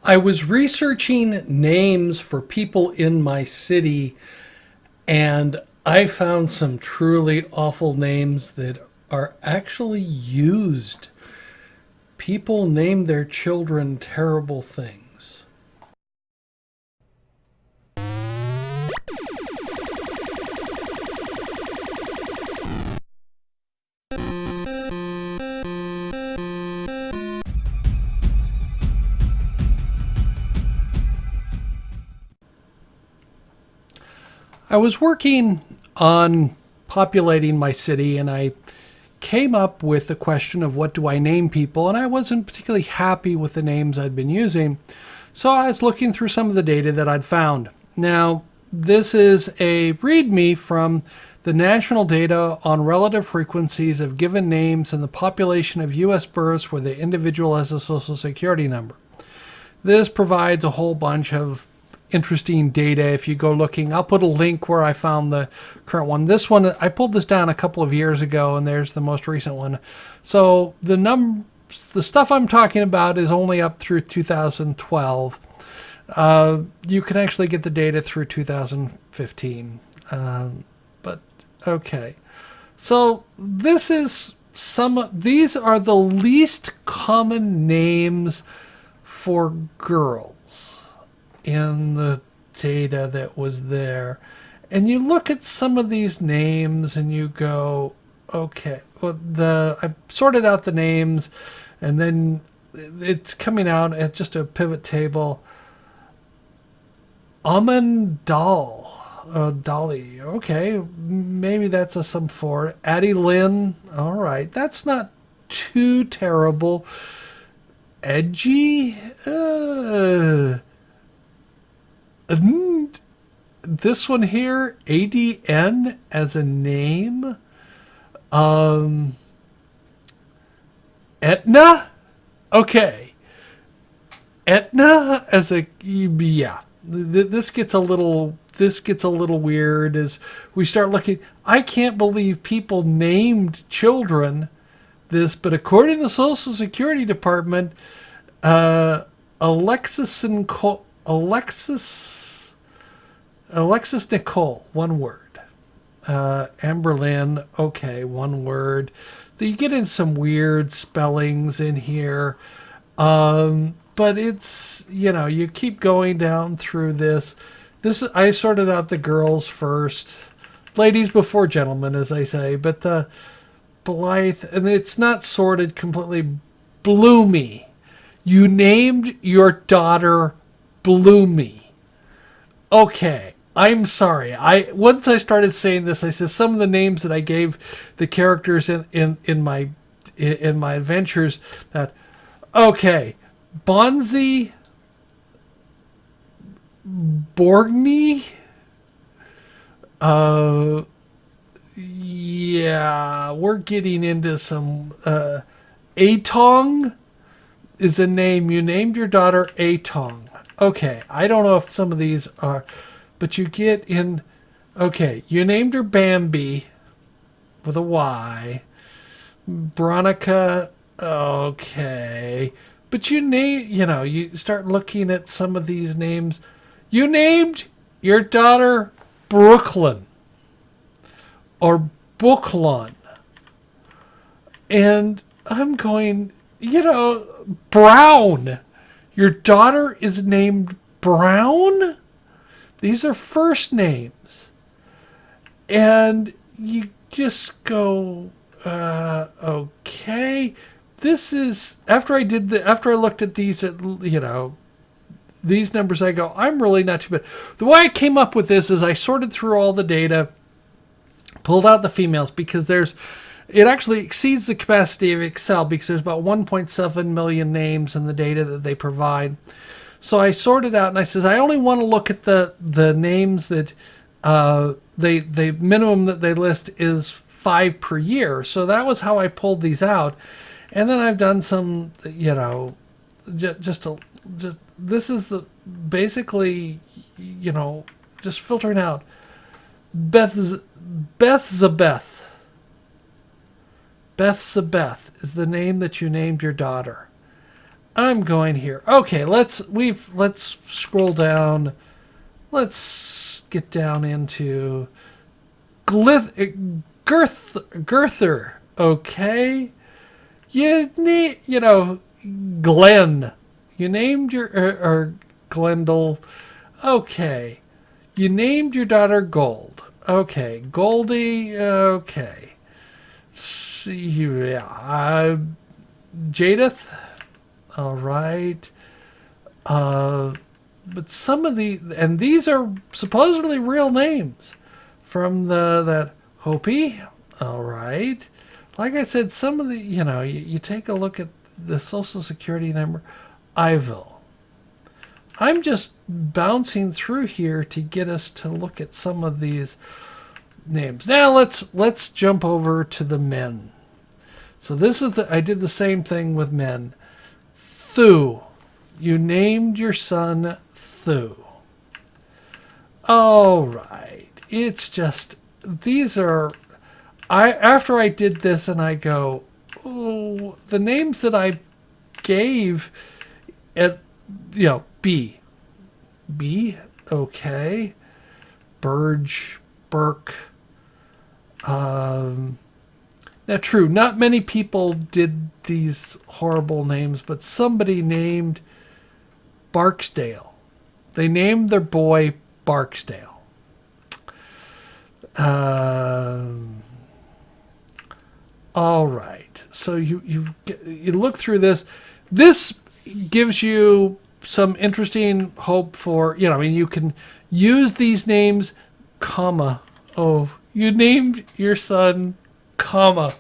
I was researching names for people in my city, and I found some truly awful names that are actually used. People name their children terrible things. I was working on populating my city, and I came up with the question of what do I name people, and I wasn't particularly happy with the names I'd been using. So I was looking through some of the data that I'd found. Now, this is a README from the National Data on Relative Frequencies of Given Names in the Population of U.S. Births where the individual has a Social Security number. This provides a whole bunch of interesting data if you go looking. I'll put a link where I found the current one. This one, I pulled this down a couple of years ago, and there's the most recent one. So the stuff I'm talking about is only up through 2012. You can actually get the data through 2015. But okay. So these are the least common names for girls in the data that was there. And you look at some of these names and you go, okay, well, I sorted out the names, and then it's coming out at just a pivot table. Dolly, okay, maybe that's a sum 4. Addie Lynn, all right, that's not too terrible. Edgy, this one here, ADN as a name. Etna, okay. Etna as a, yeah. This gets a little weird as we start looking. I can't believe people named children this, but according to the Social Security Department, Alexis Nicole, one word. Amberlynn, okay, one word. You get in some weird spellings in here. But it's, you keep going down through this. I sorted out the girls first. Ladies before gentlemen, as I say. But the Blythe, and it's not sorted completely. Bloomy. You named your daughter Bloomy. Okay, I'm sorry. Once I started saying this, I said some of the names that I gave the characters in my adventures that, okay, Bonzi Borgny. Yeah, we're getting into some. Atong is a name. You named your daughter Atong. Okay, I don't know if some of these are, but you get in. Okay, you named her Bambi with a Y. Veronica. Okay. But you start looking at some of these names. You named your daughter Brooklyn or Booklon. And I'm going, Brown. Your daughter is named Brown? These are first names. And you just go, okay. This is after I looked at these, these numbers, I go, I'm really not too bad. The way I came up with this is I sorted through all the data, pulled out the females because it actually exceeds the capacity of Excel because there's about 1.7 million names in the data that they provide. So I sorted out and I says, I only want to look at the names that the minimum that they list is 5 per year. So that was how I pulled these out. And then I've done some, this is basically, just filtering out. Bethzabeth. Bethzabeth is the name that you named your daughter. I'm going here. Okay, let's scroll down. Let's get down into Girther. Okay, you know, Glenn. You named your or Glendale. Okay, you named your daughter Gold. Okay, Goldie. Okay, yeah. Jadith. All right. But some of and these are supposedly real names from that Hopi. All right. Like I said, some of the, you take a look at the social security number, Iville. I'm just bouncing through here to get us to look at some of these names. Now let's jump over to the men. So this is I did the same thing with men. Thu. You named your son Thu. All right. It's just these are after I did this and I go, oh, the names that I gave at B. Okay. Burge, Burke. Now, true, not many people did these horrible names, but somebody named Barksdale. They named their boy Barksdale. All right. So you look through this. This gives you some interesting hope for, you can use these names, comma. Oh, you named your son, comma.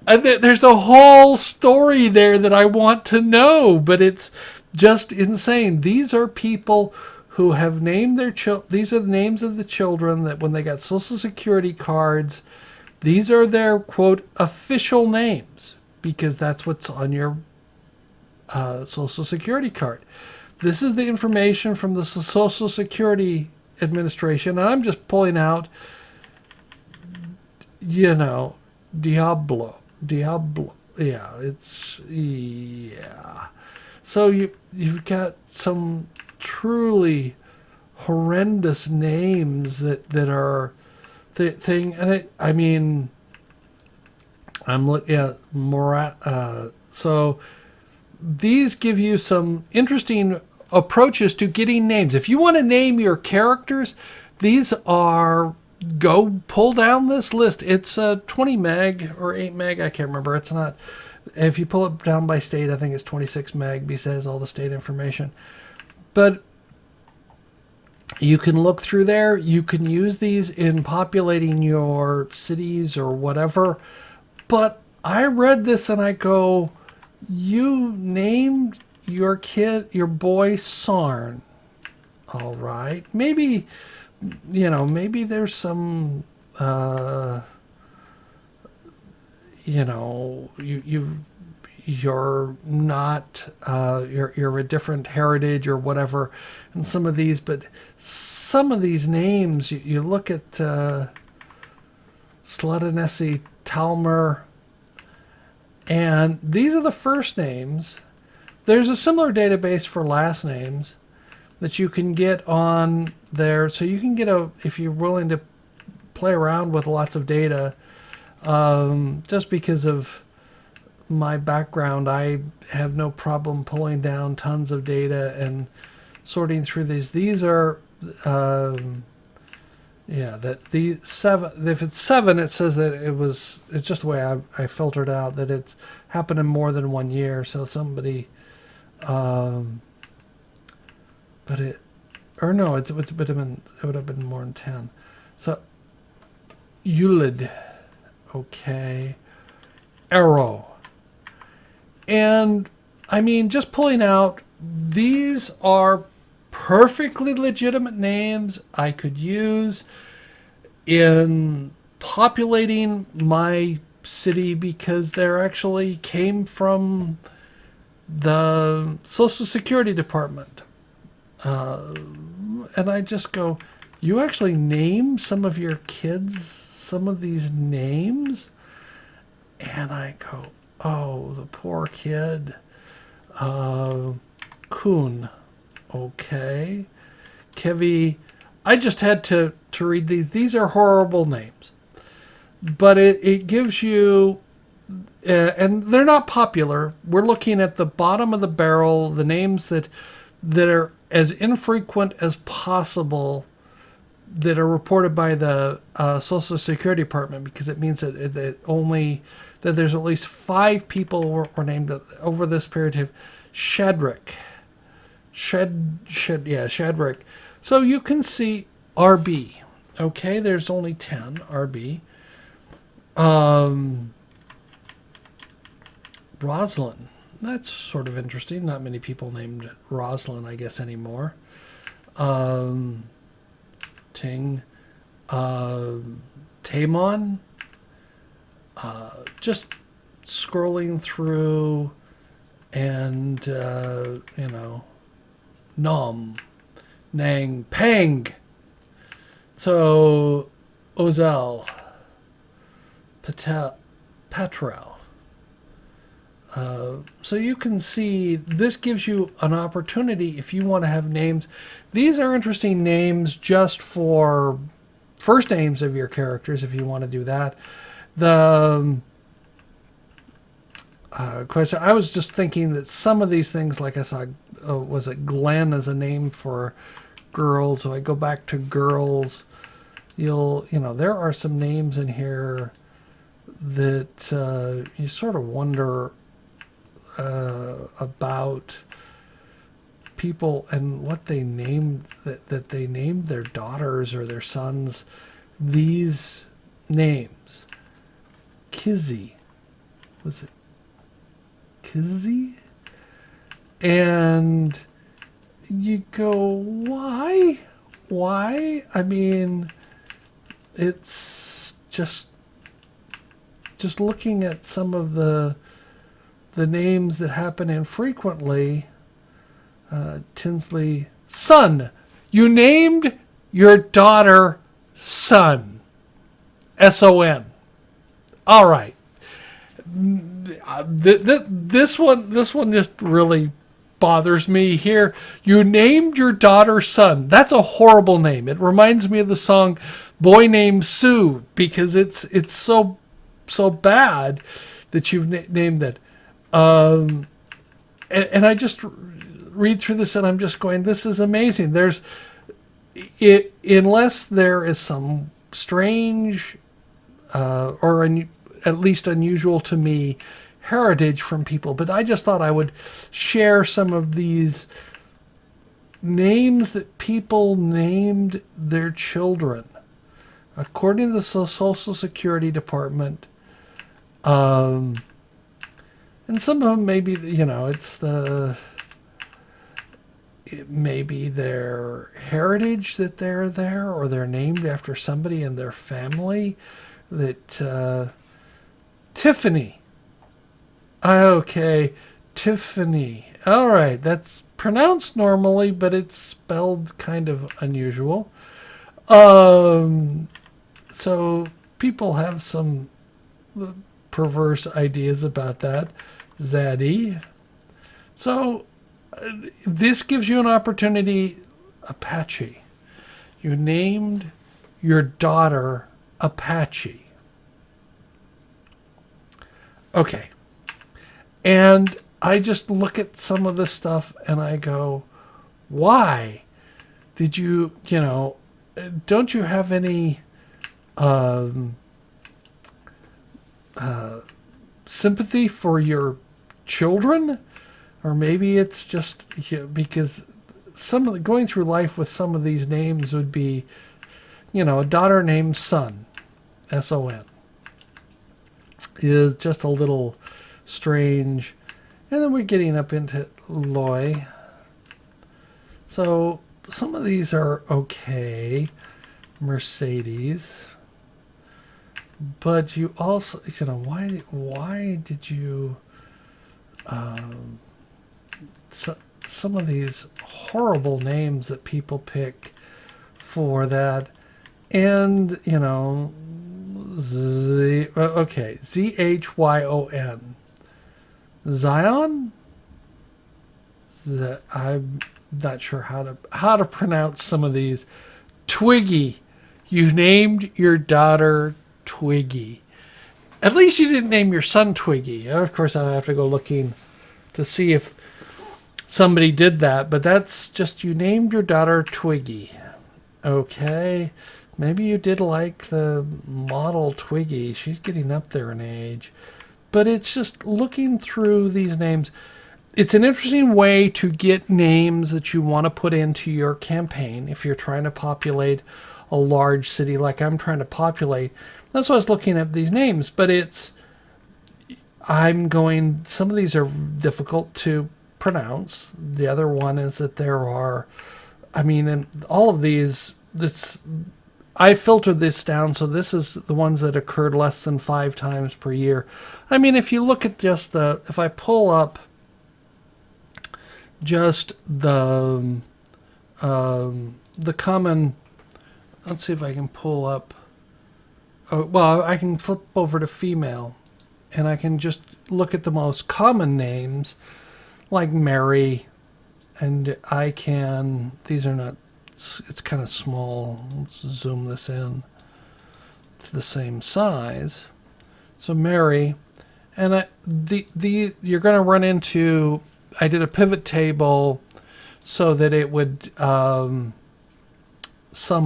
And there's a whole story there that I want to know, but it's just insane. These are people who have named their these are the names of the children that when they got Social Security cards, these are their, quote, official names, because that's what's on your Social Security card. This is the information from the Social Security Administration, and I'm just pulling out, Diablo. Yeah, yeah. So you've got some truly horrendous names that are the thing, and I'm looking at so these give you some interesting approaches to getting names. If you want to name your characters, these are, go pull down this list. It's 20 meg or 8 meg. I can't remember. It's not. If you pull it down by state, I think it's 26 meg because all the state information. But you can look through there. You can use these in populating your cities or whatever. But I read this and I go, you named your boy Sarn. All right. Maybe, maybe there's some, you're not, you're a different heritage or whatever in some of these, but some of these names, you look at Slutanesi, Talmer, and these are the first names. There's a similar database for last names that you can get on there. So you can get if you're willing to play around with lots of data, just because of my background, I have no problem pulling down tons of data and sorting through these. These are, that the 7, if it's 7, it says that it's just the way I filtered out that it's happened in more than 1 year. So somebody, but it would have been more than 10. So Ulid, okay, Arrow. And just pulling out, these are perfectly legitimate names I could use in populating my city because they're actually came from the Social Security Department. And I just go, you actually name some of your kids some of these names? And I go, oh, the poor kid. Uh, Kuhn. Okay. Kevi. I just had to read these. These are horrible names. But it gives you, and they're not popular. We're looking at the bottom of the barrel, the names that are as infrequent as possible that are reported by the Social Security Department, because it means that there's at least 5 people were named over this period of Shadrick. Shadrick. So you can see RB. Okay, there's only 10 RB. Roslyn. That's sort of interesting. Not many people named Roslyn, I guess, anymore. Ting. Tamon. Just scrolling through, and, Nom. Nang. Pang. So, Ozell. Patrell. So you can see this gives you an opportunity if you want to have names. These are interesting names just for first names of your characters if you want to do that. The question, I was just thinking that some of these things, like I saw, was it Glenn as a name for girls? So I go back to girls. There are some names in here that you sort of wonder about people and what they named, that they named their daughters or their sons these names. Kizzy. Was it Kizzy? And you go, why? Why? I mean, it's just looking at some of the names that happen infrequently. Tinsley. Son. You named your daughter Son. S-O-N. All right. This one just really bothers me here. You named your daughter Son. That's a horrible name. It reminds me of the song Boy Named Sue, because it's so bad that you've named it. And I just read through this and I'm just going, this is amazing. Unless there is some strange or at least unusual to me heritage from people, but I just thought I would share some of these names that people named their children according to the Social Security Department. And some of them maybe, it may be their heritage that they're there, or they're named after somebody in their family. That Tiffany. Okay, Tiffany. All right, that's pronounced normally, but it's spelled kind of unusual. So people have some perverse ideas about that. Zaddy. So this gives you an opportunity. Apache. You named your daughter Apache. Okay. And I just look at some of this stuff and I go, why did you, don't you have any sympathy for your children? Or maybe it's just because going through life with some of these names would be, a daughter named Son, S-O-N, is just a little strange. And then we're getting up into Loy. So some of these are okay. Mercedes. But you also, why did you... some of these horrible names that people pick for that. And, Z-H-Y-O-N. Zion? I'm not sure how to pronounce some of these. Twiggy. You named your daughter Twiggy. At least you didn't name your son Twiggy. Of course, I'll have to go looking to see if somebody did that, but that's just you named your daughter Twiggy. Okay. Maybe you did like the model Twiggy. She's getting up there in age. But it's just looking through these names. It's an interesting way to get names that you want to put into your campaign if you're trying to populate a large city like I'm trying to populate. That's why I was looking at these names. But some of these are difficult to pronounce. The other one is that in all of these, I filtered this down, so this is the ones that occurred less than 5 times per year. If you look at if I pull up just the common, let's see if I can pull up, I can flip over to female, and I can just look at the most common names, like Mary, and these are not, it's kind of small. Let's zoom this in to the same size. So Mary, and you're going to run into, I did a pivot table so that it would sum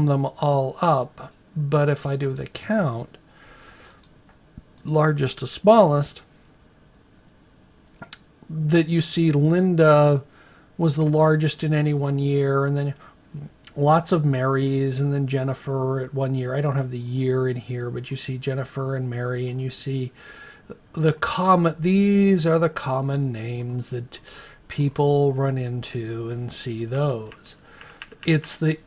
them all up. But if I do the count, largest to smallest, that you see Linda was the largest in any one year, and then lots of Marys, and then Jennifer at 1 year. I don't have the year in here, but you see Jennifer and Mary, and you see these are the common names that people run into and see those. It's the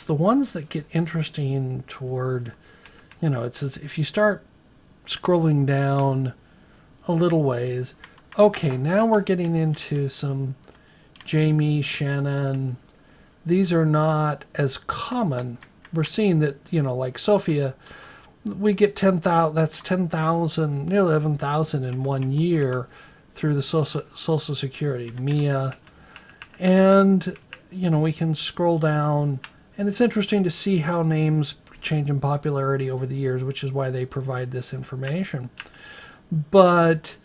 ones that get interesting toward, it's as if you start scrolling down a little ways. Okay, now we're getting into some Jamie, Shannon. These are not as common. We're seeing that, like Sophia, we get 10,000, that's 10,000, nearly 11,000 in 1 year through the Social Security. Mia, and, we can scroll down, and it's interesting to see how names change in popularity over the years, which is why they provide this information. But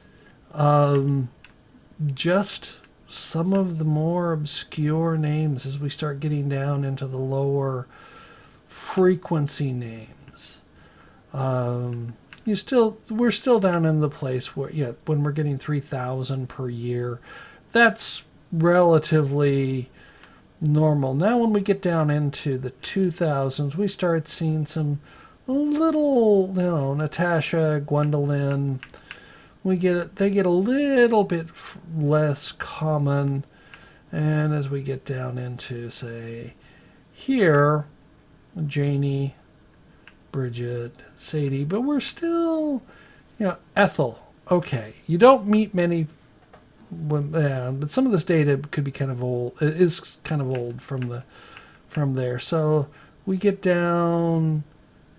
just some of the more obscure names as we start getting down into the lower frequency names. We're still down in the place where, when we're getting 3,000 per year, that's relatively normal. Now when we get down into the 2000s, we start seeing some little, Natasha, Gwendolyn. They get a little bit less common, and as we get down into, say, here, Janie, Bridget, Sadie, but we're still, Ethel. Okay, you don't meet many, but some of this data could be kind of old. It is kind of old from there. So we get down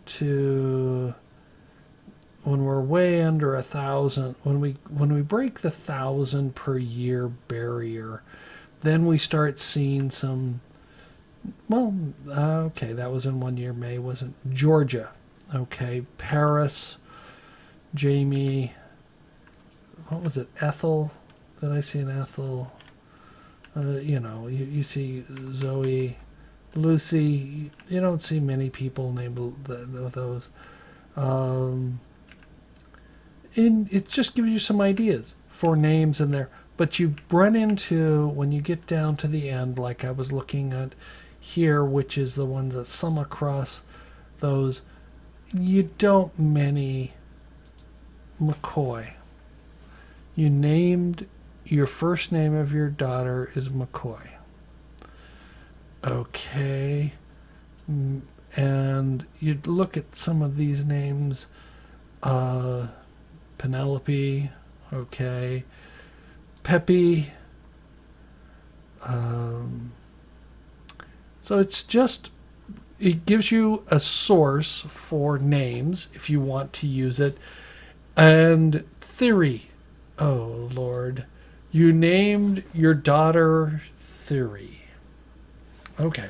to when we're way under 1,000, when we break the 1,000 per year barrier, then we start seeing some. Okay, that was in 1 year. May wasn't. Georgia. Okay, Paris, Jamie. What was it? Ethel. Did I see an Ethel? You see Zoe, Lucy. You don't see many people named those. And it just gives you some ideas for names in there. But you run into, when you get down to the end, like I was looking at here, which is the ones that sum across those, you don't many McCoy. You named your first name of your daughter is McCoy. Okay. And you look at some of these names, Penelope, okay, Peppy. So it gives you a source for names if you want to use it. And theory. Oh, Lord. You named your daughter Theory. Okay.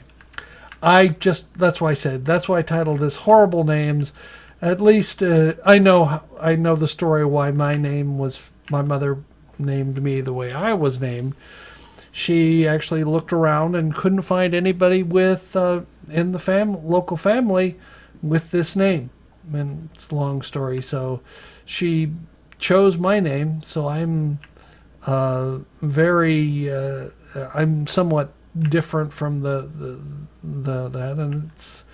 That's why I titled this Horrible Names. At least I know the story why my mother named me the way I was named. She actually looked around and couldn't find anybody with in the local family with this name. And it's a long story. So she chose my name. So I'm somewhat different from that, and it's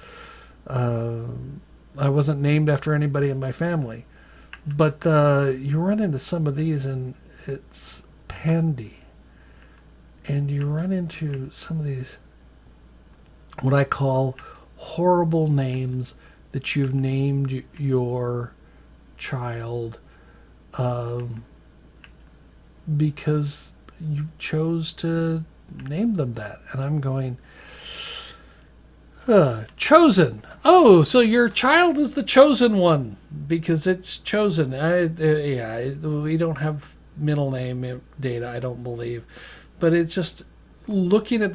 I wasn't named after anybody in my family. But you run into some of these, and it's Pandy, and you run into some of these what I call horrible names that you've named your child because you chose to name them that. And I'm going, chosen. Oh, so your child is the chosen one because it's chosen. We don't have middle name data, I don't believe. But it's just looking at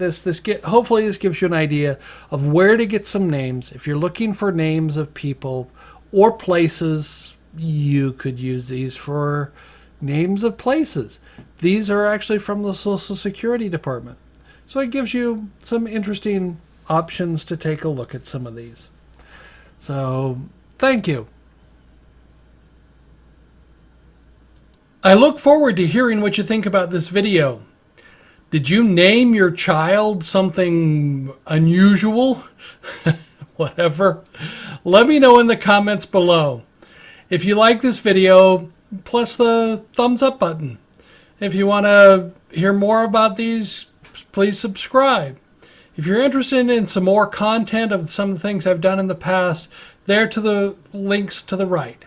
hopefully this gives you an idea of where to get some names. If you're looking for names of people or places, you could use these for names of places. These are actually from the Social Security Department. So it gives you some interesting options to take a look at some of these. So, thank you. I look forward to hearing what you think about this video. Did you name your child something unusual? Whatever. Let me know in the comments below. If you like this video, press the thumbs up button. If you want to hear more about these, please subscribe. If you're interested in some more content of some of the things I've done in the past, there to the links to the right.